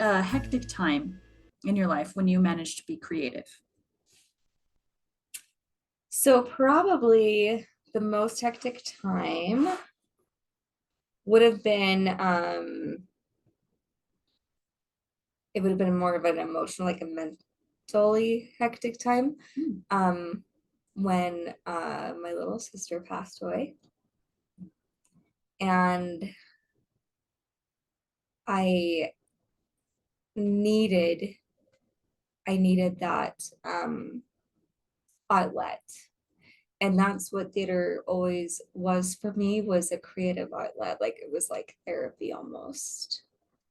hectic time in your life when you managed to be creative? So probably the most hectic time would have been it would have been more of an emotional, like a mentally hectic time. When my little sister passed away. And I needed that outlet. And that's what theater always was for me, was a creative outlet. Like it was like therapy almost.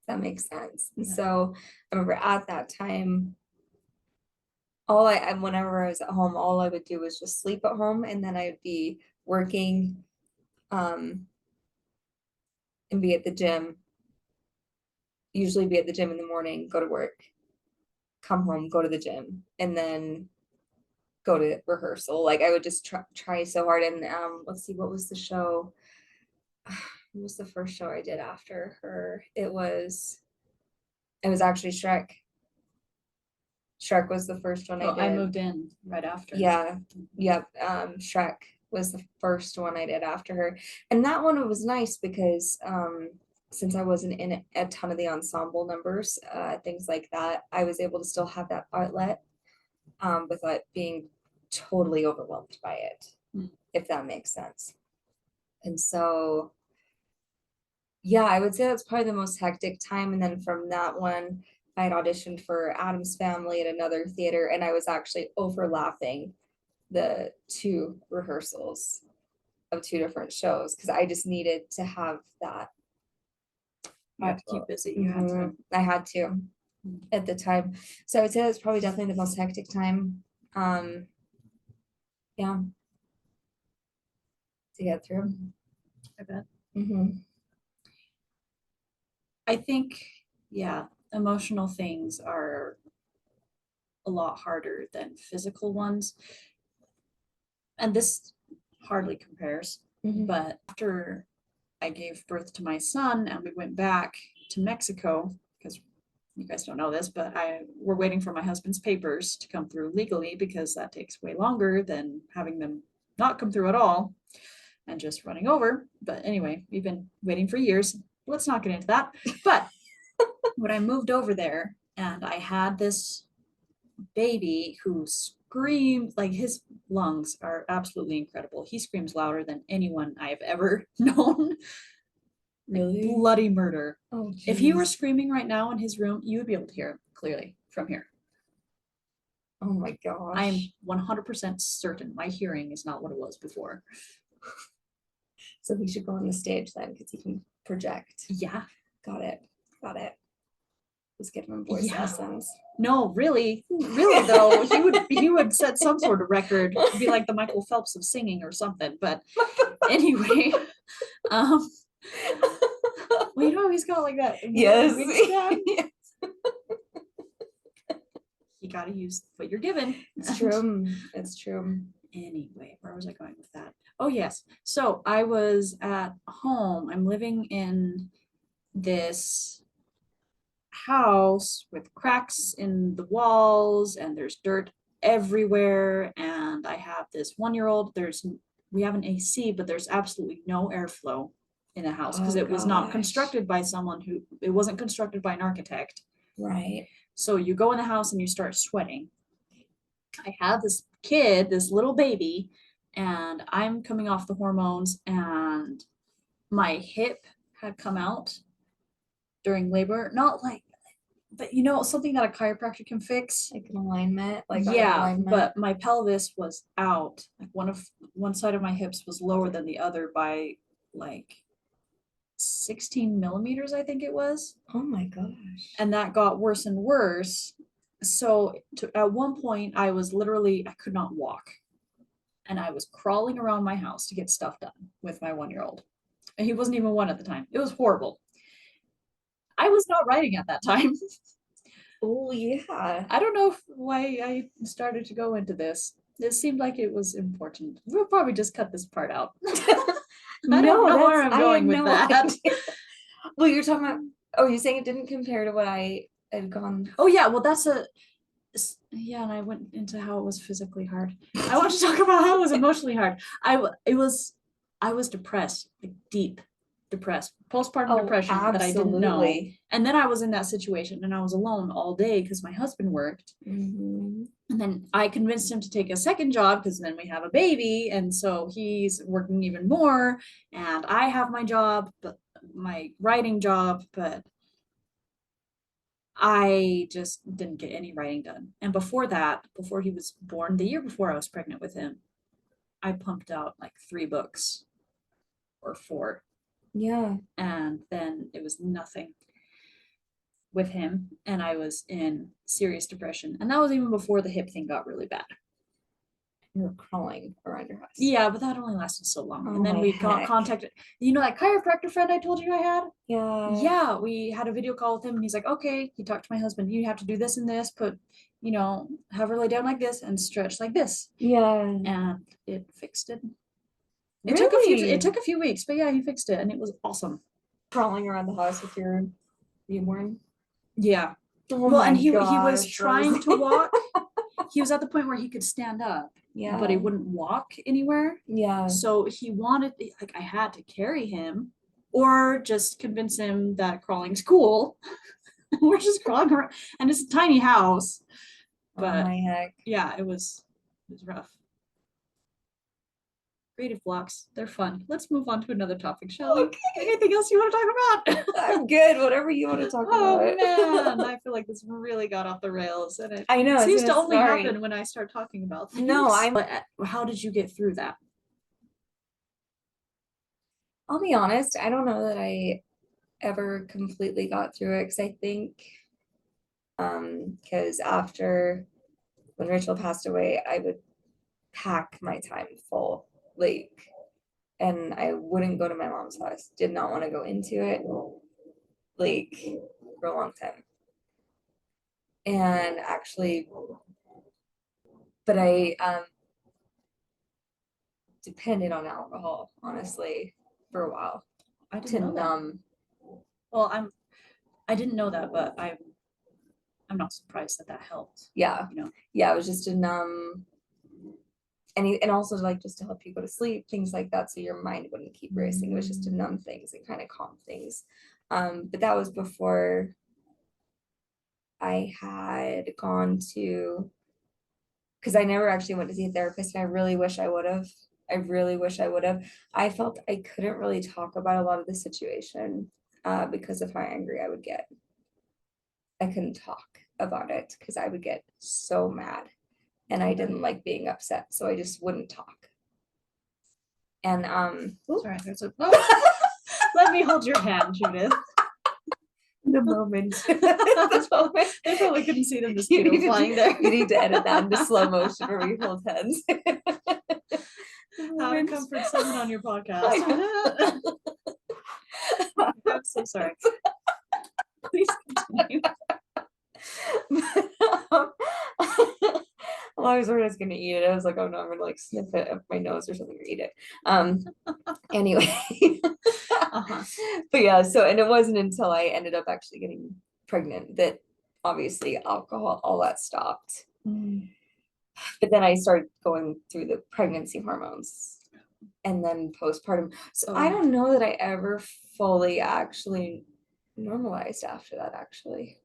That makes sense. And so I remember at that time, whenever I was at home, all I would do was just sleep at home, and then I would be working and be at the gym, usually be at the gym in the morning, go to work, come home, go to the gym, and then go to rehearsal. Like I would just try so hard. And let's see, what was the show? What was the first show I did after her? It was actually Shrek. Shrek was the first one I did. I moved in right after. Yeah. Yep. Shrek was the first one I did after her. And that one was nice because since I wasn't in a ton of the ensemble numbers, things like that, I was able to still have that outlet without being totally overwhelmed by it, if that makes sense. And so, yeah, I would say that's probably the most hectic time. And then from that one, I had auditioned for Addams Family at another theater, and I was actually overlapping the two rehearsals of two different shows because I just needed to have that. You had to keep busy. You had to. I had to at the time. So I would say that's probably definitely the most hectic time. Yeah. To get through. I bet. Mm-hmm. I think, yeah, emotional things are a lot harder than physical ones. And this hardly compares. But after I gave birth to my son and we went back to Mexico, because you guys don't know this, but we're waiting for my husband's papers to come through legally, because that takes way longer than having them not come through at all and just running over. But anyway, we've been waiting for years. Let's not get into that. But when I moved over there and I had this baby who screamed, like his lungs are absolutely incredible. He screams louder than anyone I've ever known. Really? Like bloody murder. Oh, if he were screaming right now in his room, you would be able to hear him clearly from here. Oh my gosh. I am 100% certain my hearing is not what it was before. So we should go on the stage then, because he can project. Yeah. Got it. Let's get him voice lessons. No, really though, he would set some sort of record, be like the Michael Phelps of singing or something. But anyway, well, you know, he's got like that. Yes. Yes. You got to use what you're given. It's true. It's true. Anyway, where was I going with that? Oh, yes. So I was at home. I'm living in this house with cracks in the walls, and there's dirt everywhere. And I have this 1-year-old. We have an AC, but there's absolutely no airflow in the house because it was not constructed by it wasn't constructed by an architect. Right. So you go in the house and you start sweating. I have this kid, this little baby, and I'm coming off the hormones, and my hip had come out during labor. Not like, but you know, something that a chiropractor can fix. Like an alignment. Like but my pelvis was out. Like one side of my hips was lower than the other by like 16 millimeters, I think it was. Oh my gosh. And that got worse and worse. So at one point I could not walk, and I was crawling around my house to get stuff done with my 1-year-old. And he wasn't even 1 at the time. It was horrible. I was not writing at that time. Oh yeah. I don't know why I started to go into this. It seemed like it was important. We'll probably just cut this part out. I don't know where I'm going with that. Well, you're talking about Oh, you're saying it didn't compare to what I had gone. Oh yeah, well yeah, and I went into how it was physically hard. I want to talk about how it was emotionally hard. I was depressed, like deep depressed, postpartum Oh, depression that I didn't know. absolutely. And then I was in that situation and I was alone all day because my husband worked. Mhm. And then I convinced him to take a second job because then we have a baby. And so he's working even more. And I have my job, but my writing job, but I just didn't get any writing done. And before that, before he was born, the year before I was pregnant with him, I pumped out like 3 books or 4. Yeah. And then it was nothing with him. And I was in serious depression. And that was even before the hip thing got really bad. You were crawling around your house. Yeah, but that only lasted so long. Oh And then my we got heck. contacted, that chiropractor friend I told you I had? Yeah. Yeah, we had a video call with him and he's like, okay, he talked to my husband, you have to do this and this, have her lay down like this and stretch like this. Yeah. And it fixed it. Really? It took a few weeks, but yeah, he fixed it and it was awesome. Crawling around the house with your newborn. Yeah. Oh Well, my and he was gosh, trying Rosie. to walk. He was at the point where he could stand up, Yeah. but he wouldn't walk anywhere. Yeah. So he wanted, like, I had to carry him or just convince him that crawling's cool. We're just crawling around, and it's a tiny house. But oh my heck. yeah, it was rough. Creative blocks, they're fun. Let's move on to another topic, shall we? Okay. Anything else you want to talk about? I'm good. Whatever you want to talk Oh about. man, I feel like this really got off the rails, and it I know. seems It's to only sorry. happen when I start talking about things. No, But how did you get through that? I'll be honest. I don't know that I ever completely got through it because I think, because after when Rachel passed away, I would pack my time full, like, and I wouldn't go to my mom's house. Did not want to go into it, like, for a long time. And actually, but I depended on alcohol, honestly, for a while I to didn't know that. numb. Well, I didn't know that, but I'm not surprised that helped. Yeah, You know. yeah, it was just to numb, and also like just to help you go to sleep, things like that, so your mind wouldn't keep racing. It was just to numb things and kind of calm things. But that was before I had gone to, because I never actually went to see a therapist, and I really wish I would have. I really wish I would have. I felt I couldn't really talk about a lot of the situation because of how angry I would get. I couldn't talk about it because I would get so mad, and I didn't like being upset, so I just wouldn't talk. And Sorry, let me hold your hand, Judith. the moment. They probably couldn't see the mosquito flying there. You need to edit that into slow motion where we hold hands. How to comfort someone on your podcast. I'm so sorry. Please continue. Well, I was worried I was gonna eat it. I was like, oh no, I'm gonna like sniff it up my nose or something or eat it. Anyway. Uh-huh. But yeah, so and it wasn't until I ended up actually getting pregnant that obviously alcohol, all that stopped. But then I started going through the pregnancy hormones and then postpartum. So I don't know that I ever fully actually normalized after that, actually,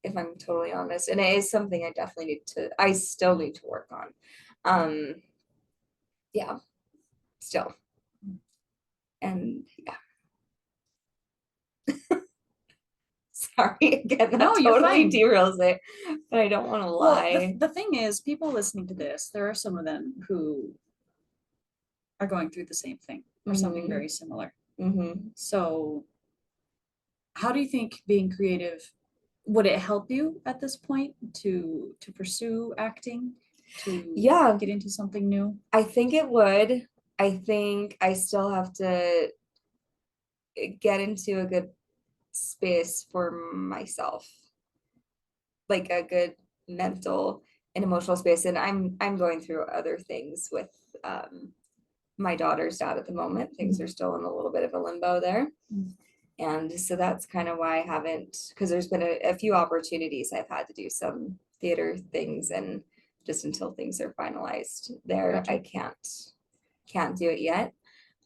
if I'm totally honest. And it is something I still need to work on. Yeah, still. And yeah. Sorry again, that No, you're totally fine. derails it, but I don't want to lie. The thing is, people listening to this, there are some of them who are going through the same thing or something very similar. So how do you think being creative, would it help you at this point to pursue acting, to get into something new? I think it would. I think I still have to get into a good space for myself, like a good mental and emotional space. And I'm going through other things with my daughter's dad at the moment. Things are still in a little bit of a limbo there. And so that's kind of why I haven't, because there's been a few opportunities I've had to do some theater things, and just until things are finalized there, Gotcha. I can't do it yet.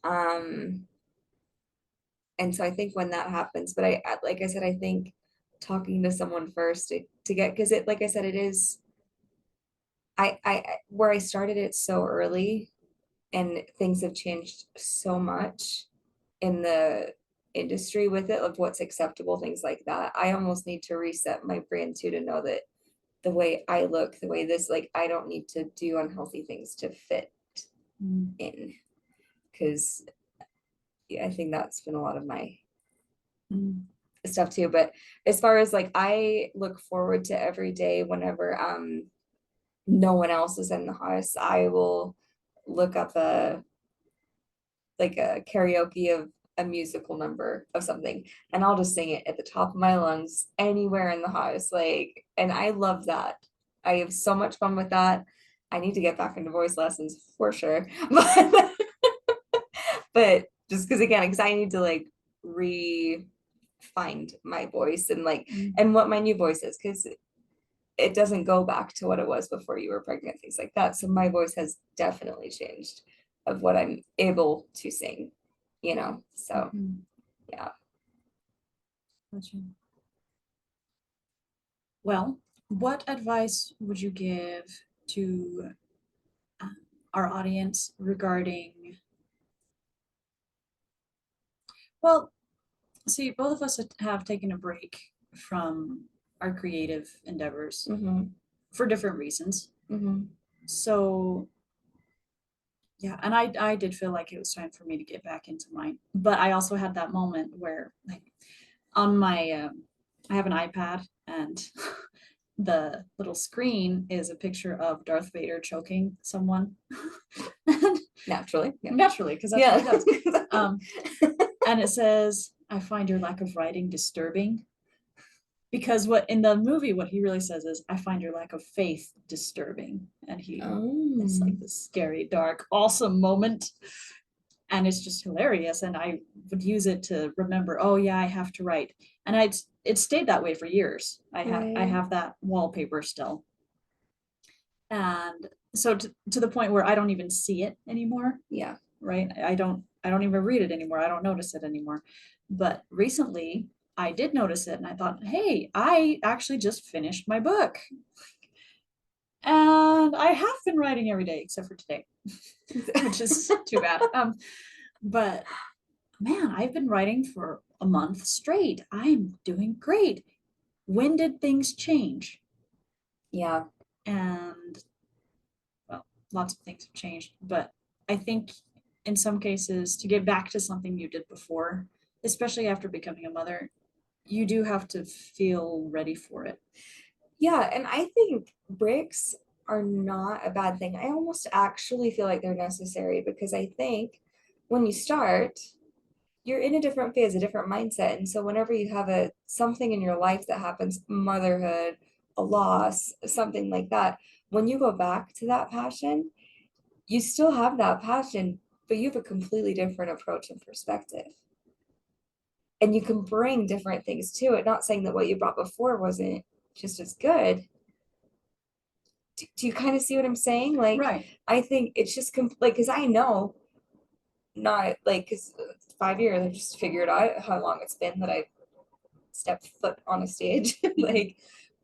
Um, and so I think when that happens, but like I said, I think talking to someone first to get, because it, like I said, it is, where I started it so early, and things have changed so much in the industry with it, of what's acceptable, things like that. I almost need to reset my brain too, to know that the way I look, the way this, like, I don't need to do unhealthy things to fit Mm. in, because yeah, I think that's been a lot of my Mm. stuff too. But as far as like, I look forward to every day whenever no one else is in the house, I will look up a karaoke of a musical number of something, and I'll just sing it at the top of my lungs anywhere in the house. Like, and I love that. I have so much fun with that. I need to get back into voice lessons for sure. But just because, again, because I need to like find my voice, and like, Mm. and what my new voice is, because it doesn't go back to what it was before you were pregnant, things like that. So my voice has definitely changed of what I'm able to sing, so Mhm. yeah. Gotcha. Well, what advice would you give to our audience regarding, well, see, both of us have taken a break from our creative endeavors Mm-hmm. for different reasons. Mm-hmm. So, yeah, and I did feel like it was time for me to get back into mine. But I also had that moment where, like, on my, I have an iPad, and the little screen is a picture of Darth Vader choking someone. Naturally, yeah. Naturally, because that's Yeah. what he does. And it says, "I find your lack of writing disturbing." Because what in the movie, what he really says is, "I find your lack of faith disturbing." And it's Oh. like this scary, dark, awesome moment. And it's just hilarious. And I would use it to remember, oh yeah, I have to write. And it stayed that way for years. I Right. have that wallpaper still. And so to the point where I don't even see it anymore, Yeah. right? I don't even read it anymore. I don't notice it anymore. But recently I did notice it, and I thought, hey, I actually just finished my book. And I have been writing every day except for today, which is too bad. But man, I've been writing for a month straight. I'm doing great. When did things change? Yeah. And well, lots of things have changed, but I think in some cases, to get back to something you did before, especially after becoming a mother, you do have to feel ready for it. Yeah, and I think breaks are not a bad thing. I almost actually feel like they're necessary, because I think when you start, you're in a different phase, a different mindset. And so whenever you have a something in your life that happens, motherhood, a loss, something like that, when you go back to that passion, you still have that passion, but you have a completely different approach and perspective. And you can bring different things to it. Not saying that what you brought before wasn't just as good. Do you kind of see what I'm saying? Like, Right. I think it's just like, because I know, not like, because 5 years, I've just figured out how long it's been that I've stepped foot on a stage. Like,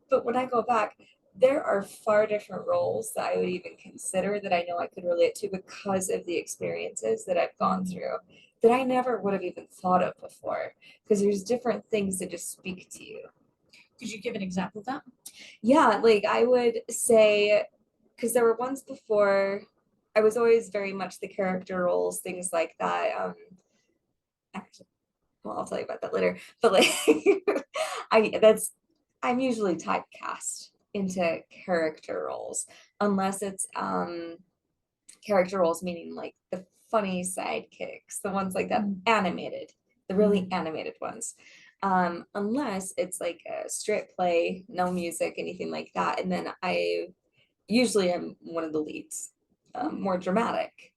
but when I go back, there are far different roles that I would even consider that I know I could relate to, because of the experiences that I've gone through, that I never would have even thought of before. Because there's different things that just speak to you. Could you give an example of that? Yeah, like I would say, because there were ones before, I was always very much the character roles, things like that. Actually, well, I'll tell you about that later. But like, I'm usually typecast into character roles, unless it's character roles, meaning like the funny sidekicks, the ones like that, animated, the really animated ones. Unless it's like a straight play, no music, anything like that. And then I usually am one of the leads, more dramatic.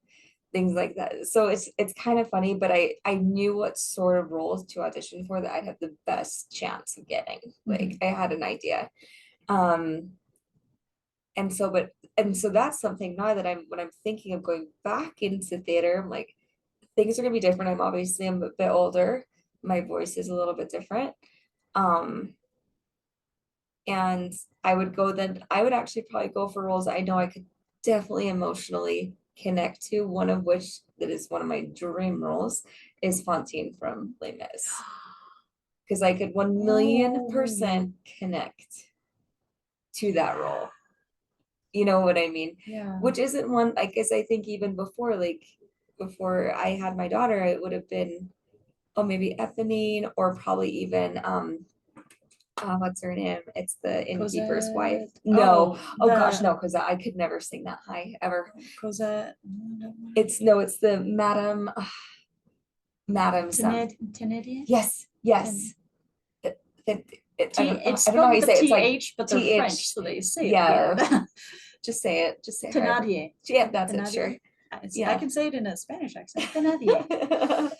things like that. So it's kind of funny, but I knew what sort of roles to audition for that I'd have the best chance of getting. Like I had an idea. Um, and so that's something now that when I'm thinking of going back into theater, I'm like, things are gonna be different. I'm a bit older. My voice is a little bit different. Um, and I would actually probably go for roles I know I could definitely emotionally connect to, one of which that is one of my dream roles is Fantine from Les Mis. Because I could 1,000,000% connect to that role. You know what I mean? Yeah. Which isn't one, I guess I think even before I had my daughter, it would have been, oh, maybe Eponine or probably even what's her name? It's the innkeeper's wife. Cosette. No. Oh gosh, the no, because I could never sing that high ever. Cosette. It's the Madam some. Tenidia? Yes, yes. It's I don't know how spelled you with a say it. It's like TH, but they're TH. French, so they say it Yeah. weird. Just say it. Just say it. however. Thenardier. Yeah, that's it. Thenardier. Sure. I Yeah. can say it in a Spanish accent. Thenardier.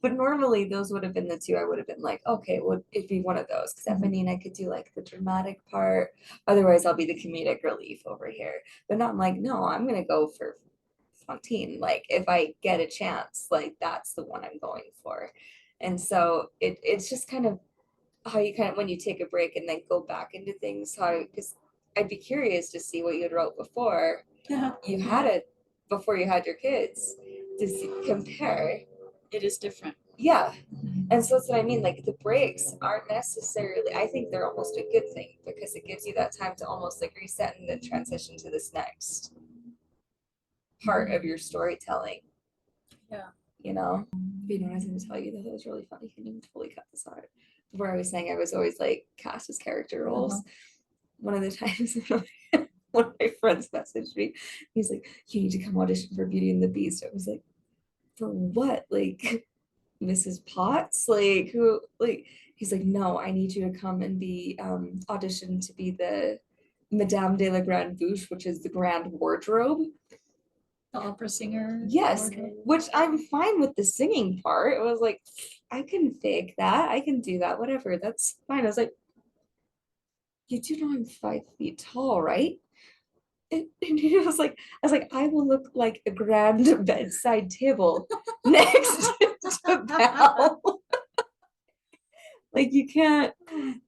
But normally those would have been the two I would have been like, okay, well, it'd be one of those. Because Mhm. Eponine, I could do like the dramatic part. Otherwise, I'll be the comedic relief over here. But not like, no, I'm gonna go for Fantine. Like if I get a chance, like that's the one I'm going for. And so it's just kind of how you kind of when you take a break and then go back into things, how because I'd be curious to see what you had wrote before you had it before you had your kids to compare. It is different. Yeah. And so that's what I mean. Like the breaks aren't necessarily, I think they're almost a good thing because it gives you that time to almost like reset and then transition to this next part of your storytelling. Yeah. You know? You know, I was going to tell you that it was really funny. You didn't fully cut this out. Before I was saying I was always like cast as character roles. One of the times one of my friends messaged me, he's like, you need to come audition for Beauty and the Beast. I was like, for what? Like Mrs. Potts? Like who like he's like, no, I need you to come and be auditioned to be the Madame de la Grande Bouche, which is the grand wardrobe. The opera singer. Yes, which I'm fine with the singing part. It was like, I can fake that. I can do that, whatever. That's fine. I was like, you do know I'm 5 feet tall, right? And I was like, I will look like a grand bedside table next to Val. Like you can't,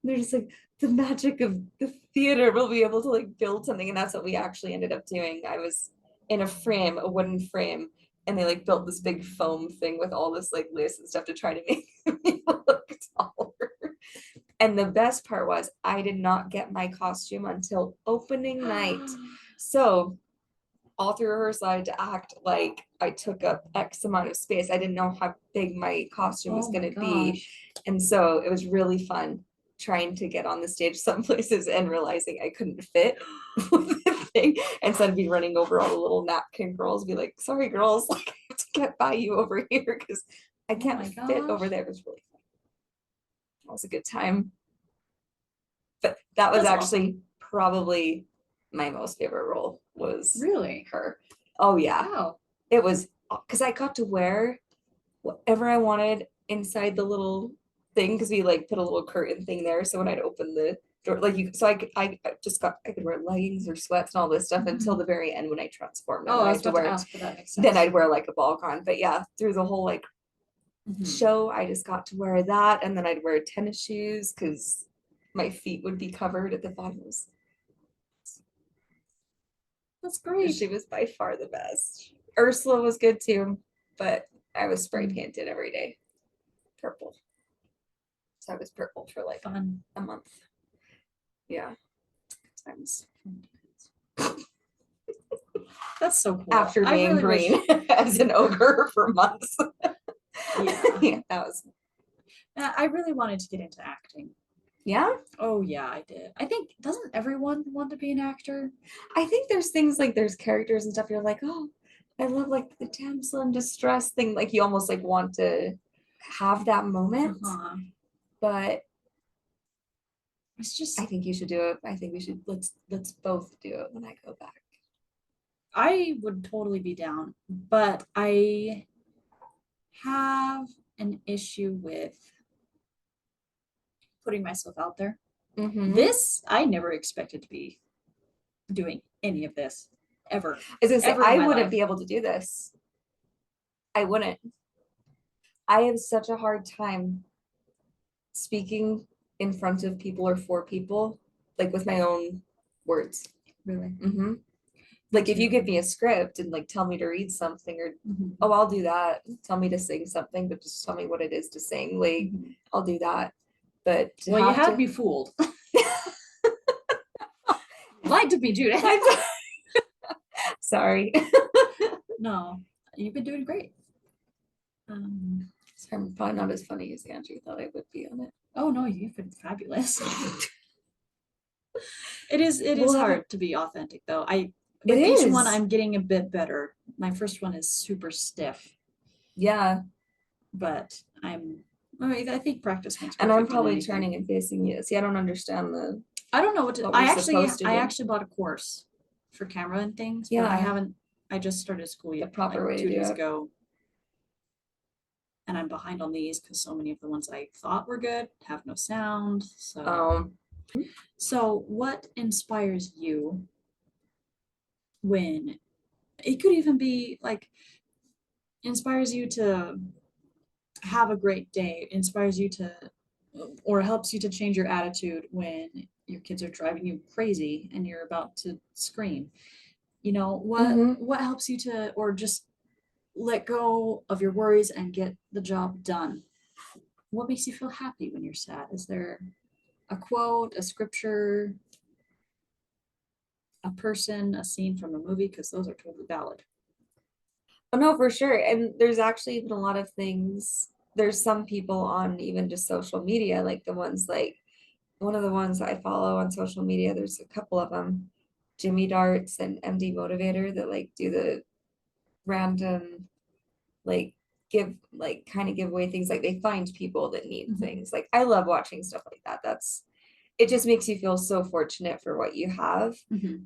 they're just like the magic of the theater will be able to like build something. And that's what we actually ended up doing. I was in a frame, a wooden frame, and they like built this big foam thing with all this like lace and stuff to try to make me look taller. And the best part was I did not get my costume until opening night. So all through rehearsal, I had to act like I took up X amount of space. I didn't know how big my costume was going to be. And so it was really fun trying to get on the stage some places and realizing I couldn't fit with the thing. And so I'd be running over all the little napkin girls, be like, sorry, girls, like I have to get by you over here because I can't fit over there. It was really fun. It was a good time. But that was actually probably my most favorite role was Really her. Oh yeah. Wow. It was because I got to wear whatever I wanted inside the little thing because we like put a little curtain thing there. So when I'd open the door, like you, so I could wear leggings or sweats and all this stuff until the very end when I transformed. Oh, I was about to ask, but that makes sense. Then I'd wear like a ball gown. But yeah, through the whole like show, I just got to wear that, and then I'd wear tennis shoes because my feet would be covered at the bottoms. That's great. She was by far the best. Ursula was good too, but I was spray painted every day. Purple. So I was purple for like a month. Yeah. Times. That's so cool. After being really green as an ogre for months. Yeah, that was. I really wanted to get into acting. Yeah? Oh yeah, I did. I think, doesn't everyone want to be an actor? I think there's things like there's characters and stuff you're like, oh, I love like the damsel in distress thing. Like you almost like want to have that moment. But it's just, I think you should do it. I think we should let's both do it when I go back. I would totally be down, but I have an issue with putting myself out there. This, I never expected to be doing any of this ever. As I say, ever in I my wouldn't life. be able to do this. I wouldn't. I have such a hard time speaking in front of people or for people, like with my own words. Really. Mm-hmm. Like if you give me a script and like tell me to read something or oh, I'll do that. Tell me to sing something, but just tell me what it is to sing. Like I'll do that. But well, you had me fooled. Lied to me, Judith. Sorry. No, you've been doing great. So I'm probably not as funny as Andrew thought I would be on it. Oh no, you've been fabulous. It is Well, hard to be authentic though. It with each one is. I'm getting a bit better. My first one is super stiff, Yeah. but I think practice makes And I'm perfect in probably anything. turning and facing you. See, I don't understand I don't know what what I we're actually supposed to do. actually bought a course for camera and things, but Yeah. I just started school The proper way like to 2 do days it. ago. And I'm behind on these because so many of the ones I thought were good have no sound. So what inspires you when it could even be like inspires you to have a great day, inspires you to or helps you to change your attitude when your kids are driving you crazy and you're about to scream. You know, what helps you to or just let go of your worries and get the job done? What makes you feel happy when you're sad? Is there a quote, a scripture, a person, a scene from a movie? Because those are totally valid. Oh no, for sure. And there's actually even a lot of things. There's some people on even just social media, like the ones like one of the ones I follow on social media, there's a couple of them, Jimmy Darts and MD Motivator that like do the random like give away things like they find people that need things. Like I love watching stuff like that. It just makes you feel so fortunate for what you have.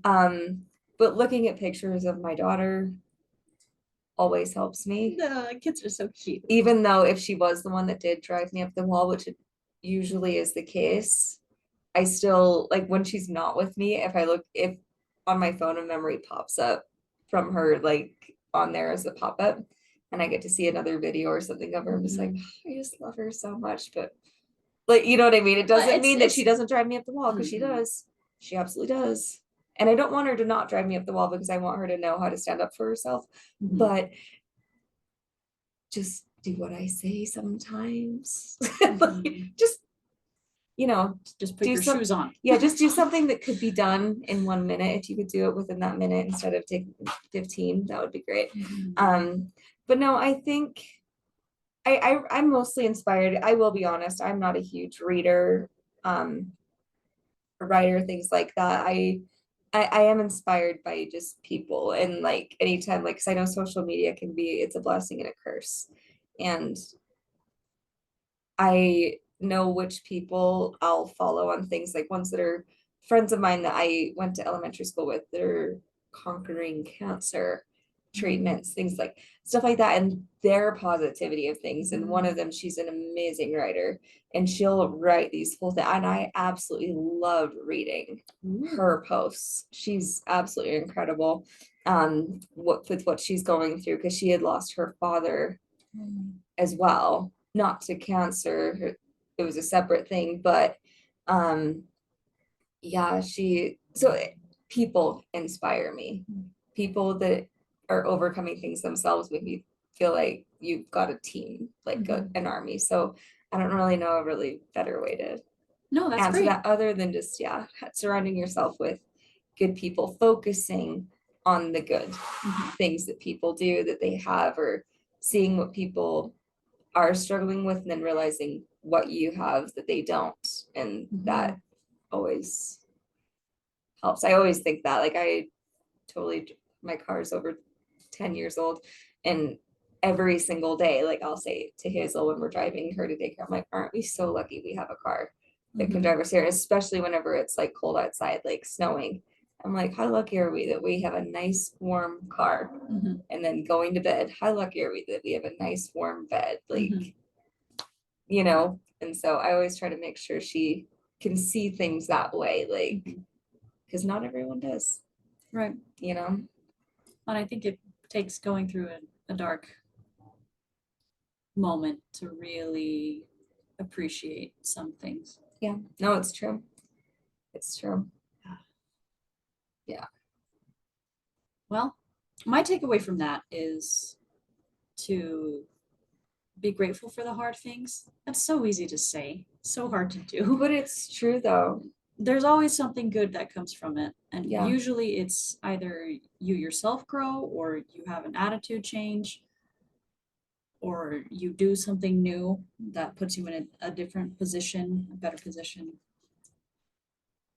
But looking at pictures of my daughter always helps me. The kids are so cute. Even though if she was the one that did drive me up the wall, which it usually is the case, I still like when she's not with me, if on my phone a memory pops up from her like on there as a pop-up and I get to see another video or something of her, I'm just like, I just love her so much. But like, you know what I mean? It doesn't mean that she doesn't drive me up the wall because she does. She absolutely does. And I don't want her to not drive me up the wall because I want her to know how to stand up for herself. But just do what I say sometimes. Like, just put your shoes on. Yeah, just do something that could be done in 1 minute. If you could do it within that minute instead of taking 15, that would be great. But no, I think I'm mostly inspired. I will be honest, I'm not a huge reader, writer, things like that. I am inspired by just people and like anytime, like, cause I know social media it's a blessing and a curse. And I know which people I'll follow on things like ones that are friends of mine that I went to elementary school with. They're conquering cancer treatments, things like stuff like that, and their positivity of things. And one of them, she's an amazing writer, and she'll write these whole things. And I absolutely love reading her posts. She's absolutely incredible. What she's going through because she had lost her father as well, not to cancer. It was a separate thing, but yeah, people inspire me. People that are overcoming things themselves make me feel like you've got a team, like an army. So I don't really know a really better way to answer that other than just surrounding yourself with good people, focusing on the good things that people do that they have, or seeing what people are struggling with and then realizing what you have that they don't. And that always helps. I always think that, like, my car's over 10 years old, and every single day, like, I'll say to Hazel when we're driving her to daycare, I'm like, aren't we so lucky we have a car that can drive us here, especially whenever it's like cold outside, like snowing. I'm like, how lucky are we that we have a nice warm car? Mhm. And then going to bed, how lucky are we that we have a nice warm bed? Like, Mhm. you know, and so I always try to make sure she can see things that way, like, Mhm. because not everyone does, Right. you know? And I think it takes going through a dark moment to really appreciate some things. Yeah, no, it's true. It's true. Well, my takeaway from that is to be grateful for the hard things. That's so easy to say, so hard to do. But it's true though. There's always something good that comes from it. And Yeah. usually it's either you yourself grow, or you have an attitude change, or you do something new that puts you in a different position, a better position.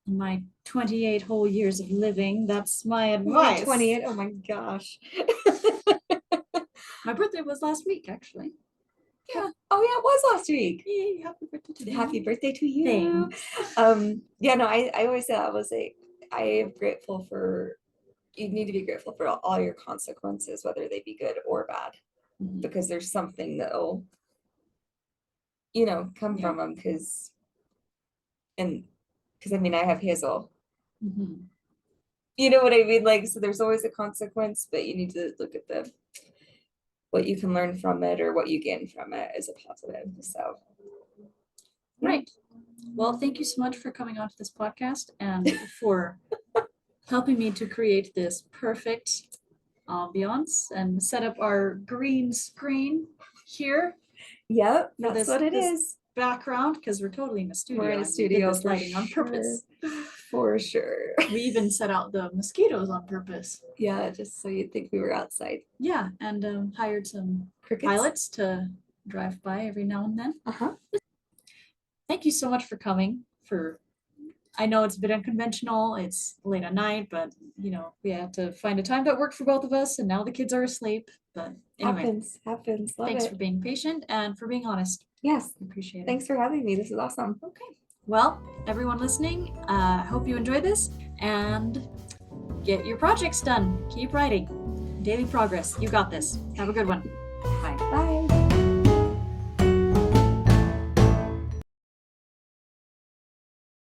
In my 28 whole years of living, that's my advice. 28. Oh my gosh. My birthday was last week, actually. Yeah. Oh yeah, it was last week. Yay, happy birthday to Happy me. birthday to you. Thanks. Yeah, no, I always say, I was like, I am grateful for, you need to be grateful for all your consequences, whether they be good or bad, Mhm. because there's something that'll, you know, come Yeah. from them. Because I mean, I have Hazel, Mhm. you know what I mean? Like, so there's always a consequence, but you need to look at what you can learn from it, or what you gain from it as a positive. So Right. Well, thank you so much for coming onto this podcast and for helping me to create this perfect ambiance and set up our green screen here yep, for that's what it this is. background, because we're totally in a studio. We're in a and we did studio this for lighting on purpose. For sure. We even set out the mosquitoes on purpose. Yeah, just so you'd think we were outside. Yeah, and hired some Crickets. pilots to drive by every now and then. Uh-huh. Thank you so much for coming. I know it's a bit unconventional. It's late at night, but you know, we had to find a time that worked for both of us, and now the kids are asleep. But anyway, Happens. Love thanks it. for being patient and for being honest. Yes. I appreciate it. Thanks for having me. This is awesome. Okay. Well, everyone listening, I hope you enjoy this and get your projects done. Keep writing. Daily progress. You got this. Have a good one. Bye. Bye.